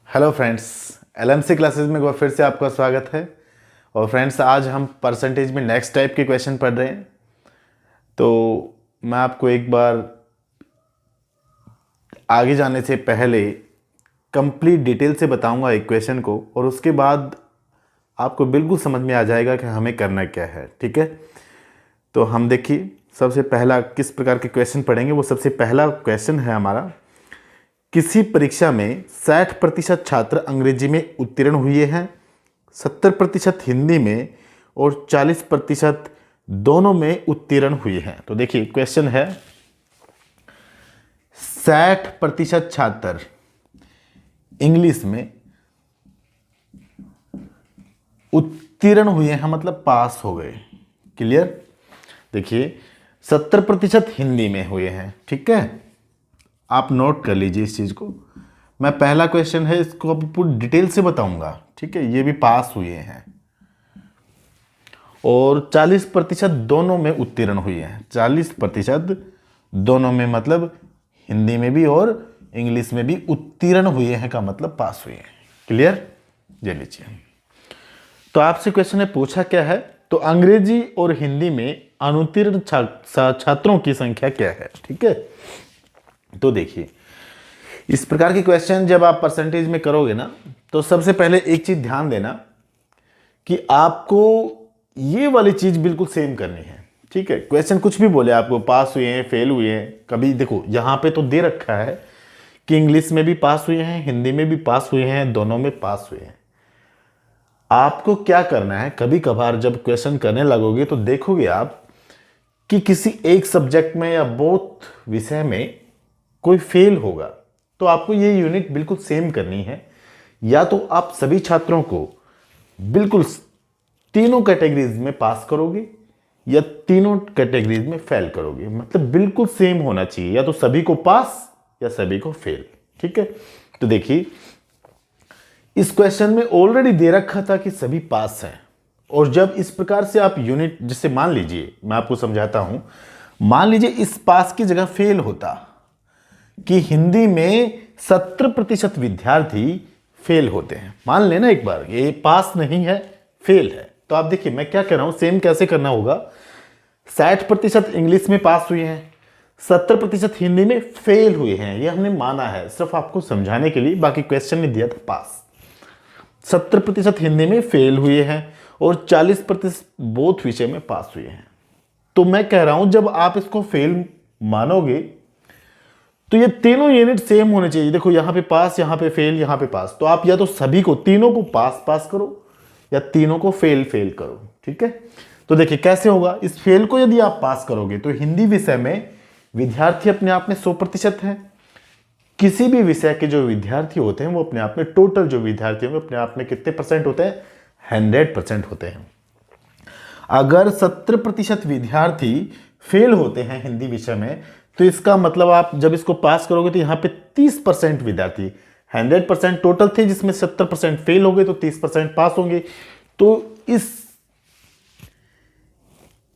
Hello friends, LMC classes में एक बार फिर से आपका स्वागत है। और फ्रेंड्स, आज हम परसेंटेज में नेक्स्ट टाइप के क्वेश्चन पढ़ रहे हैं। तो मैं आपको एक बार आगे जाने से पहले कंप्लीट डिटेल से बताऊंगा एक क्वेश्चन को, और उसके बाद आपको बिल्कुल समझ में आ जाएगा कि हमें करना क्या है। ठीक है, तो हम देखिए सबसे पहला किस प्रकार के क्वेश्चन पढ़ेंगे। वो सबसे पहला क्वेश्चन है हमारा, किसी परीक्षा में 60% छात्र अंग्रेजी में उत्तीर्ण हुए हैं, 70% हिंदी में और 40% दोनों में उत्तीर्ण हुए हैं। तो देखिए क्वेश्चन है, 60% छात्र इंग्लिश में उत्तीर्ण हुए हैं, मतलब पास हो गए। क्लियर। देखिए 70% हिंदी में हुए हैं। ठीक है, आप नोट कर लीजिए इस चीज को। मैं पहला क्वेश्चन है, इसको अब पूरी डिटेल से बताऊंगा। ठीक है, ये भी पास हुए हैं। और 40% दोनों में उत्तीर्ण हुए हैं। 40% दोनों में, मतलब हिंदी में भी और इंग्लिश में भी उत्तीर्ण हुए हैं का मतलब पास हुए हैं। क्लियर। ये लीजिए, तो आपसे क्वेश्चन ने पूछा क्या है, तो अंग्रेजी और हिंदी में अनुत्तीर्ण छात्रों की संख्या क्या है। ठीक है, तो देखिए इस प्रकार के क्वेश्चन जब आप परसेंटेज में करोगे ना, तो सबसे पहले एक चीज ध्यान देना कि आपको ये वाली चीज बिल्कुल सेम करनी है। ठीक है, क्वेश्चन कुछ भी बोले आपको, पास हुए हैं, फेल हुए हैं, कभी देखो यहां पे तो दे रखा है कि इंग्लिश में भी पास हुए हैं, हिंदी में भी पास हुए हैं, दोनों में पास हुए हैं। आपको क्या करना है, कभी कभार जब क्वेश्चन करने लगोगे तो देखोगे आप कि किसी एक सब्जेक्ट में या बोथ विषय में कोई फेल होगा, तो आपको ये यूनिट बिल्कुल सेम करनी है। या तो आप सभी छात्रों को बिल्कुल तीनों कैटेगरीज में पास करोगे या तीनों कैटेगरीज में फेल करोगे, मतलब बिल्कुल सेम होना चाहिए, या तो सभी को पास या सभी को फेल। ठीक है, तो देखिए इस क्वेश्चन में ऑलरेडी दे रखा था कि सभी पास हैं। और जब इस प्रकार से आप यूनिट, जिससे मान लीजिए मैं आपको समझाता हूं, मान लीजिए इस पास की जगह फेल होता कि हिंदी में 70% विद्यार्थी फेल होते हैं। मान लेना एक बार ये पास नहीं है, फेल है। तो आप देखिए मैं क्या कह रहा हूं, सेम कैसे करना होगा। 60% इंग्लिश में पास हुए हैं, 70% हिंदी में फेल हुए हैं, ये हमने माना है सिर्फ आपको समझाने के लिए, बाकी क्वेश्चन ने दिया था पास। 70% हिंदी में फेल हुए हैं और 40% बोथ विषय में पास हुए हैं। तो मैं कह रहा हूं जब आप इसको फेल मानोगे तो ये तीनों यूनिट सेम होने चाहिए। देखो यहां पे पास, यहां पे फेल, यहां पे पास, तो आप या तो सभी को, तीनों को पास पास करो या तीनों को फेल फेल करो। ठीक है, तो देखिए कैसे होगा। इस फेल को यदि आप पास करोगे तो हिंदी विषय में विद्यार्थी अपने आप में 100% है। किसी भी विषय के जो विद्यार्थी होते हैं वो अपने आप में, टोटल जो विद्यार्थी होंगे अपने आप में कितने परसेंट होते हैं, 100% होते हैं। अगर 70% विद्यार्थी फेल होते हैं हिंदी विषय में, तो इसका मतलब आप जब इसको पास करोगे तो यहां पे 30% विद्यार्थी, 100% टोटल थे जिसमें 70% फेल हो गए, तो 30% पास होंगे। तो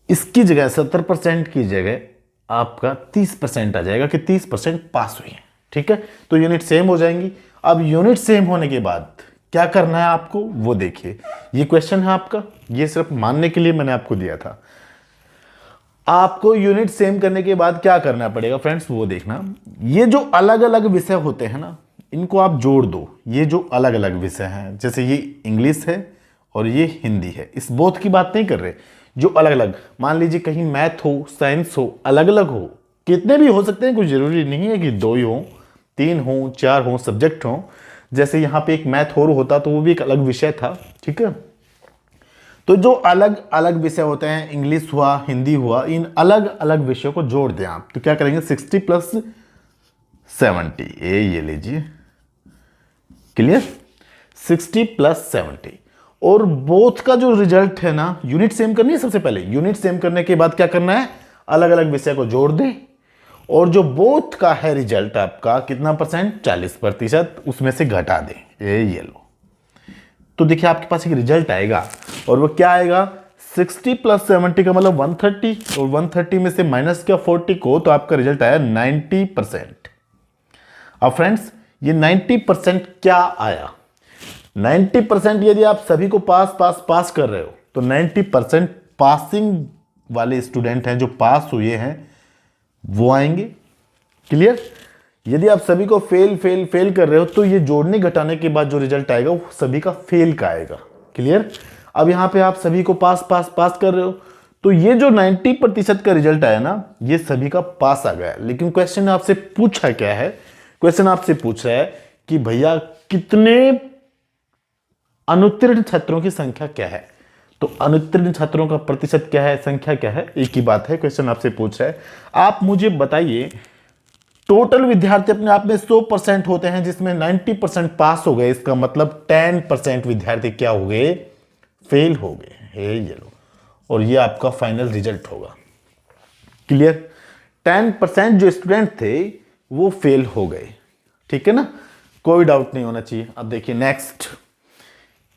इसकी जगह 70% की जगह आपका 30% आ जाएगा कि 30% पास हुए हैं। ठीक है, तो यूनिट सेम हो जाएंगी। अब यूनिट सेम होने के बाद क्या करना है आपको, वो देखिए। ये क्वेश्चन है आपका, ये सिर्फ मानने के लिए मैंने आपको दिया था। आपको यूनिट सेम करने के बाद क्या करना पड़ेगा फ्रेंड्स, वो देखना। ये जो अलग अलग विषय होते हैं ना, इनको आप जोड़ दो। ये जो अलग अलग विषय हैं, जैसे ये इंग्लिश है और ये हिंदी है, इस बोथ की बात नहीं कर रहे, जो अलग अलग, मान लीजिए कहीं मैथ हो, साइंस हो, अलग अलग हो, कितने भी हो सकते हैं, कुछ जरूरी नहीं है कि 2 ही हो, 3 हो, 4 हो सब्जेक्ट हो। जैसे यहाँ पे एक मैथ और होता तो वो भी एक अलग विषय था। ठीक है, तो जो अलग अलग विषय होते हैं, इंग्लिश हुआ, हिंदी हुआ, इन अलग अलग विषयों को जोड़ दें आप, तो क्या करेंगे, 60 + 70, ये लीजिए। क्लियर, 60 + 70। और बोथ का जो रिजल्ट है ना, यूनिट सेम करनी है। सबसे पहले यूनिट सेम करने के बाद क्या करना है, अलग अलग विषय को जोड़ दें, और जो बोथ का है रिजल्ट आपका कितना परसेंट, 40%, उसमें से घटा दें, ये लो। तो देखिए आपके पास एक रिजल्ट आएगा, और वो क्या आएगा, 60 + 70 का मतलब 130, और 130 में से माइनस किया 40 को, तो आपका रिजल्ट आया 90%। अब फ्रेंड्स ये 90% क्या आया? 90% यदि आप सभी को पास पास पास कर रहे हो तो 90% पासिंग वाले स्टूडेंट हैं, जो पास हुए हैं वो आएंगे। क्लियर? यदि आप सभी को फेल फेल फेल कर रहे हो तो ये जोड़ने घटाने के बाद जो रिजल्ट आएगा वो सभी का फेल का आएगा। क्लियर? अब यहां पे आप सभी को पास पास पास कर रहे हो तो ये जो 90% का रिजल्ट आया ना, ये सभी का पास आ गया। लेकिन क्वेश्चन आपसे पूछा क्या है? क्वेश्चन आपसे पूछ रहा है कि भैया कितने अनुत्तीर्ण छात्रों की संख्या क्या है? तो अनुत्तीर्ण छात्रों का प्रतिशत क्या है, संख्या क्या है? एक ही बात है, क्वेश्चन आपसे पूछ रहा है। आप मुझे बताइए, टोटल विद्यार्थी अपने आप में 100% होते हैं जिसमें 90% पास हो गए, इसका मतलब 10% विद्यार्थी क्या हो गए? फेल हो गए। ये लो, और ये आपका फाइनल रिजल्ट होगा। क्लियर? 10% जो स्टूडेंट थे वो फेल हो गए। ठीक है ना? कोई डाउट नहीं होना चाहिए। अब देखिए नेक्स्ट,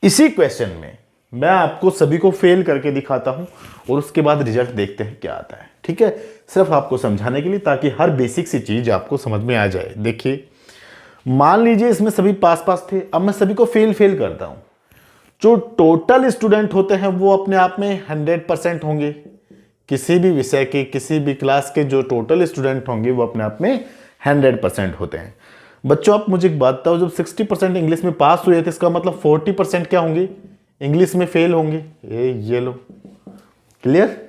इसी क्वेश्चन में मैं आपको सभी को फेल करके दिखाता हूं और उसके बाद रिजल्ट देखते हैं क्या आता है। ठीक है? सिर्फ आपको समझाने के लिए, ताकि हर बेसिक सी चीज आपको समझ में आ जाए। देखिए, मान लीजिए इसमें सभी पास पास थे, अब मैं सभी को फेल फेल करता हूं। जो टोटल स्टूडेंट होते हैं वो अपने आप में 100% होंगे। किसी भी विषय के, किसी भी क्लास के जो टोटल स्टूडेंट होंगे वो अपने आप में 100% होते हैं। बच्चों आप मुझे एक बात बताओ, जब 60% इंग्लिश में पास हुए थे, इसका मतलब 40% क्या होंगे? इंग्लिश में फेल होंगे। ये लो। क्लियर?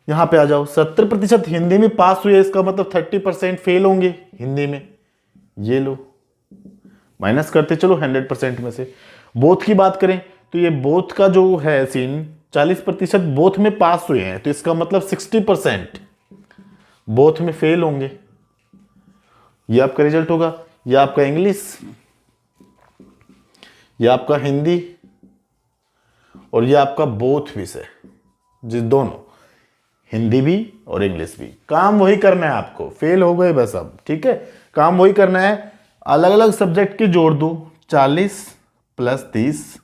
यहां पे आ जाओ, 70% हिंदी में पास हुए, इसका मतलब 30% फेल होंगे हिंदी में। ये लो, माइनस करते चलो 100% में से। बोथ की बात करें तो ये बोथ का जो है सीन, 40% बोथ में पास हुए हैं, तो इसका मतलब 60% बोथ में फेल होंगे। ये आपका रिजल्ट होगा। ये आपका इंग्लिश, ये आपका हिंदी, और ये आपका बोथ विषय, जिस दोनों हिंदी भी और इंग्लिश भी। काम वही करना है आपको, फेल हो गए बस अब। ठीक है? काम वही करना है, अलग अलग सब्जेक्ट के जोड़ दो, 40 + 30,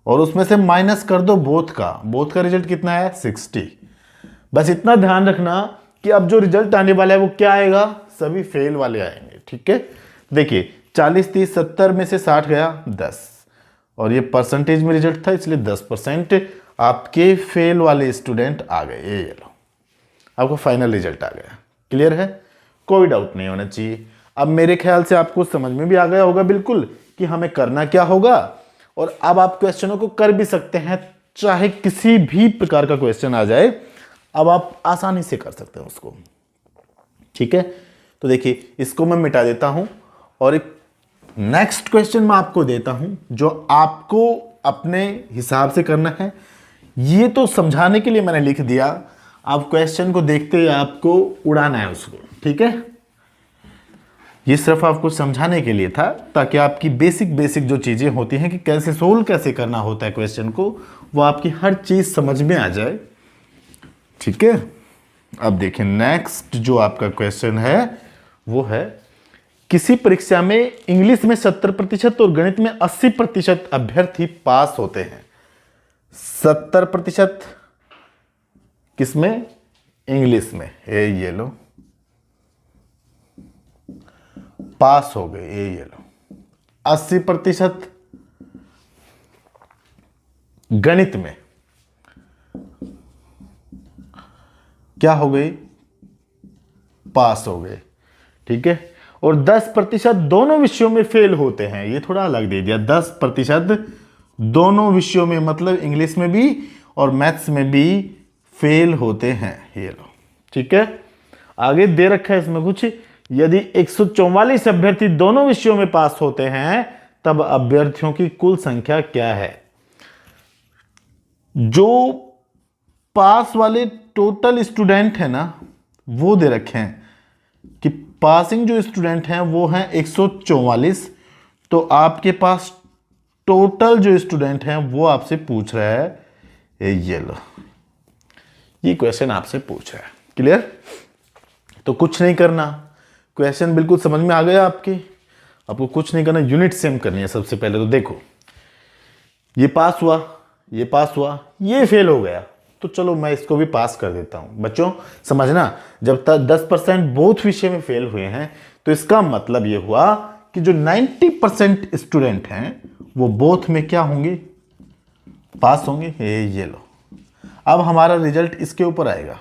और उसमें से माइनस कर दो बोथ का। बोथ का रिजल्ट कितना है? 60। बस इतना ध्यान रखना कि अब जो रिजल्ट आने वाला है वो क्या आएगा? सभी फेल वाले आएंगे। ठीक है? देखिए, 40 30 70 में से 60 गया 10, और ये परसेंटेज में रिजल्ट था इसलिए 10% आपके फेल वाले स्टूडेंट आ गए। ये लो, आपको फाइनल रिजल्ट आ गया। क्लियर है? कोई डाउट नहीं होना चाहिए। अब मेरे ख्याल से आपको समझ में भी आ गया होगा बिल्कुल कि हमें करना क्या होगा। और अब आप क्वेश्चनों को कर भी सकते हैं, चाहे किसी भी प्रकार का क्वेश्चन आ जाए, अब आप आसानी से कर सकते हैं उसको। ठीक है? तो देखिए, इसको मैं मिटा देता हूं और एक नेक्स्ट क्वेश्चन मैं आपको देता हूं जो आपको अपने हिसाब से करना है। ये तो समझाने के लिए मैंने लिख दिया, आप क्वेश्चन को देखते ही आपको उड़ाना है उसको। ठीक है? ये सिर्फ आपको समझाने के लिए था, ताकि आपकी बेसिक जो चीजें होती हैं कि कैसे सोल्व कैसे करना होता है क्वेश्चन को, वो आपकी हर चीज समझ में आ जाए। ठीक है? अब देखिए, नेक्स्ट जो आपका क्वेश्चन है वो है, किसी परीक्षा में इंग्लिश में 70% और गणित में 80% अभ्यर्थी पास होते हैं। 70% किसमें? इंग्लिश में। ये लो, पास हो गए। ये लो, 80% गणित में क्या हो गई? पास हो गए। ठीक है? और 10% दोनों विषयों में फेल होते हैं। ये थोड़ा अलग दे दिया, 10% दोनों विषयों में, मतलब इंग्लिश में भी और मैथ्स में भी फेल होते हैं। ये लो। ठीक है? आगे दे रखा है इसमें कुछ, यदि 144 अभ्यर्थी दोनों विषयों में पास होते हैं तब अभ्यर्थियों की कुल संख्या क्या है? जो पास वाले टोटल स्टूडेंट है ना, वो दे रखे हैं कि पासिंग जो स्टूडेंट हैं वो हैं 144। तो आपके पास टोटल जो स्टूडेंट हैं वो आपसे पूछ रहा है। ये लो, ये क्वेश्चन आपसे पूछ रहा है। क्लियर? तो कुछ नहीं करना, क्वेश्चन बिल्कुल समझ में आ गया आपको कुछ नहीं करना, यूनिट सेम करनी है। सबसे पहले तो देखो, ये पास हुआ, ये पास हुआ, ये फेल हो गया, तो चलो मैं इसको भी पास कर देता हूं। बच्चों समझना, जब तक 10% बोथ विषय में फेल हुए हैं तो इसका मतलब ये हुआ कि जो 90% स्टूडेंट हैं वो बोथ में क्या होंगे, पास होंगे। ये लो, अब हमारा रिजल्ट इसके ऊपर आएगा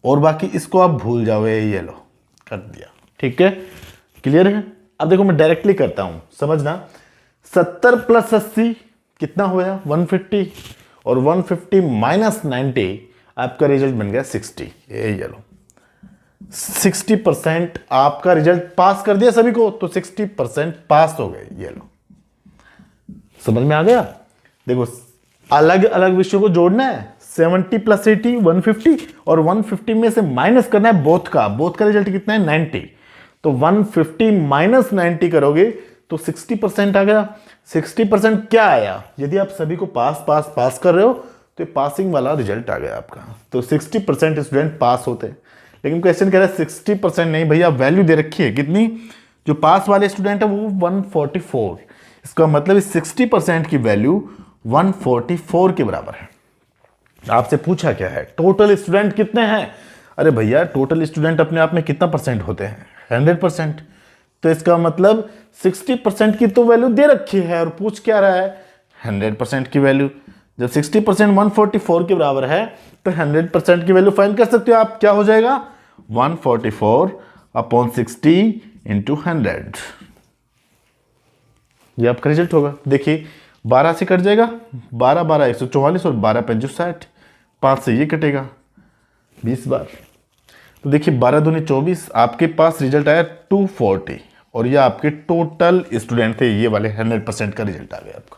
और बाकी इसको आप भूल जाओ। ये लो, कर दिया। ठीक है, क्लियर है। अब देखो मैं डायरेक्टली करता हूं, समझना। 70 प्लस 80 कितना होया, 150, और 150 माइनस 90 आपका रिजल्ट बन गया 60। ये लो, 60% आपका रिजल्ट पास कर दिया सभी को, तो 60% पास हो गए। ये लो, समझ में आ गया। देखो अलग अलग विषयों को जोड़ना है, 70 प्लस 80 150, और 150 में से माइनस करना है बोथ का रिजल्ट कितना है 90। तो 150 माइनस 90 करोगे तो 60% आ गया। 60% क्या आया, यदि आप सभी को पास कर रहे हो तो ये पासिंग वाला रिजल्ट आ गया आपका। तो 60% स्टूडेंट पास होते हैं। लेकिन क्वेश्चन कह रहा है 60% नहीं भैया, वैल्यू दे रखी है कितनी, जो पास वाले स्टूडेंट है वो 144। इसका मतलब 60% की वैल्यू 144 के बराबर है। आपसे पूछा क्या है, टोटल स्टूडेंट कितने हैं। अरे भैया टोटल स्टूडेंट अपने आप में कितना परसेंट होते हैं, 100%। तो इसका मतलब 60% की तो वैल्यू दे रखी है और पूछ क्या रहा है, 100% की वैल्यू। जब 60% 144 के बराबर है तो 100% की वैल्यू फाइंड कर सकते हो आप। क्या हो जाएगा, 144 अपॉन 60 इंटू 100। ये आपका रिजल्ट होगा। देखिए 12 से कट जाएगा, 12 12 144 और 12 5 60, 5 से ये कटेगा 20 बार। तो देखिए 12 दूनी 24, आपके पास रिजल्ट आया 240, और ये आपके टोटल स्टूडेंट थे। ये वाले 100% का रिजल्ट आ गया आपका।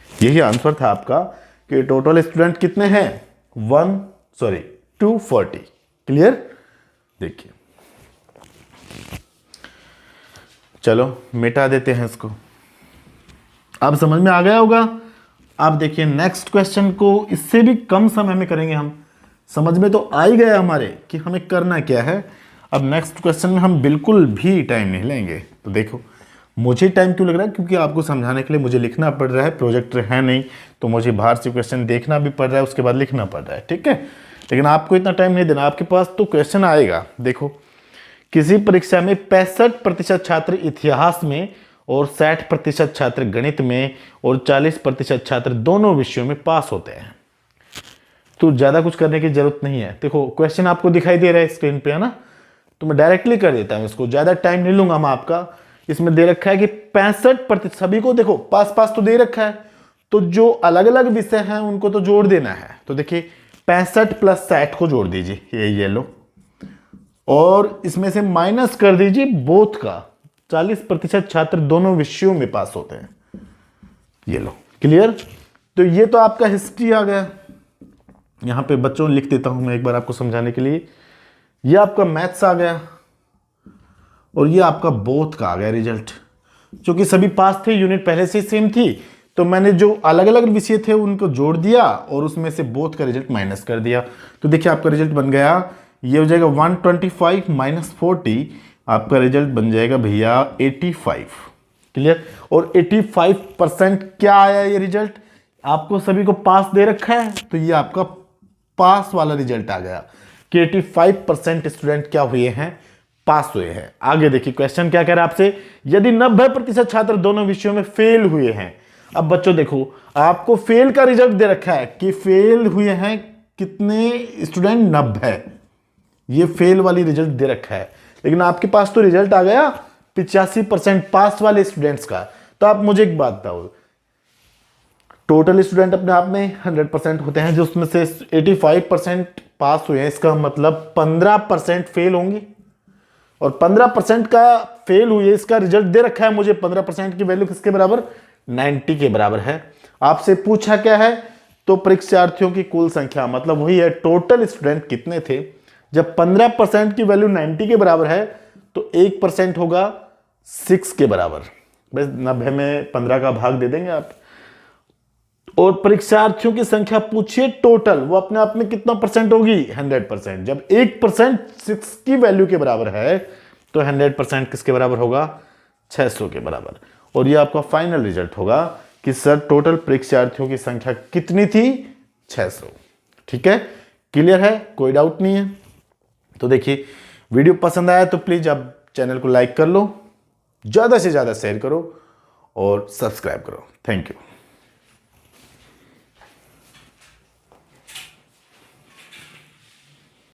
यही आंसर था आपका कि टोटल स्टूडेंट कितने हैं, 240। क्लियर। देखिए चलो मिटा देते हैं इसको, अब समझ में आ गया होगा। अब देखिए नेक्स्ट क्वेश्चन को इससे भी कम समय में करेंगे हम। समझ में तो आ ही गया हमारे कि हमें करना क्या है। अब नेक्स्ट क्वेश्चन में हम बिल्कुल भी टाइम नहीं लेंगे। तो देखो मुझे टाइम क्यों लग रहा है, क्योंकि आपको समझाने के लिए मुझे लिखना पड़ रहा है, प्रोजेक्टर है नहीं तो मुझे बाहर से क्वेश्चन देखना भी पड़ रहा है, उसके बाद लिखना पड़ रहा है। ठीक है, लेकिन आपको इतना टाइम नहीं देना, आपके पास तो क्वेश्चन आएगा। देखो किसी परीक्षा में 65% छात्र इतिहास में और 60% छात्र गणित में और 40% छात्र दोनों विषयों में पास होते हैं। तो ज्यादा कुछ करने की जरूरत नहीं है। देखो क्वेश्चन आपको दिखाई दे रहा है स्क्रीन पे, है ना, तो मैं डायरेक्टली कर देता हूं इसको, ज्यादा टाइम नहीं लूंगा मैं आपका। इसमें दे रखा है कि 65% सभी को, देखो पास तो दे रखा है, तो जो अलग अलग विषय हैं उनको तो जोड़ देना है। तो देखिए 65 प्लस 60 को जोड़ दीजिए, ये लो, और इसमें से माइनस कर दीजिए बोथ का। 40% छात्र दोनों विषयों में पास होते हैं। ये लो, क्लियर। तो ये तो आपका हिस्ट्री आ गया। यहां पे बच्चों लिख देता हूं मैं एक बार आपको समझाने के लिए। ये आपका मैथ्स आ गया और ये आपका बोथ का आ गया रिजल्ट। क्योंकि सभी पास थे, यूनिट पहले से सेम थी, तो मैंने जो अलग अलग विषय थे उनको जोड़ दिया और उसमें से बोथ का रिजल्ट माइनस कर दिया। तो देखिए आपका रिजल्ट बन गया, ये हो जाएगा 125 माइनस 40, आपका रिजल्ट बन जाएगा भैया 85। क्लियर। और 85% क्या आया ये रिजल्ट, आपको सभी को पास दे रखा है, तो ये आपका पास वाला रिजल्ट आ गया कि 85% स्टूडेंट क्या हुए हैं, पास हुए हैं। आगे देखिए क्वेश्चन क्या कह रहा है आपसे, यदि 90% छात्र दोनों विषयों में फेल हुए हैं। अब बच्चों देखो आपको फेल का रिजल्ट दे रखा है कि फेल हुए हैं कितने स्टूडेंट, 90। ये फेल वाली रिजल्ट दे रखा है, लेकिन आपके पास तो रिजल्ट आ गया 85% पास वाले स्टूडेंट्स का। तो आप मुझे एक बात बताओ, टोटल स्टूडेंट अपने आप में 100% होते हैं, जो उसमें से 85% पास हुए हैं, इसका मतलब 15% फेल होंगे। और 15% का फेल हुए, इसका रिजल्ट दे रखा है मुझे, 15% की वैल्यू किसके बराबर, 90 के बराबर है। आपसे पूछा क्या है, तो परीक्षार्थियों की कुल संख्या, मतलब वही है टोटल स्टूडेंट कितने थे। जब 15% की वैल्यू 90 के बराबर है तो 1% होगा 6 के बराबर। बस 90 में 15 का भाग दे देंगे आप। और परीक्षार्थियों की संख्या पूछिए टोटल, वो अपने आप में कितना परसेंट होगी, 100%। जब 1% 6 की वैल्यू के बराबर है तो 100% किसके बराबर होगा, 600 के बराबर। और ये आपका फाइनल रिजल्ट होगा कि सर टोटल परीक्षार्थियों की संख्या कितनी थी, 600। ठीक है, क्लियर है, कोई डाउट नहीं है। तो देखिए वीडियो पसंद आया तो प्लीज आप चैनल को लाइक कर लो, ज़्यादा से ज़्यादा शेयर करो और सब्सक्राइब करो। Thank you.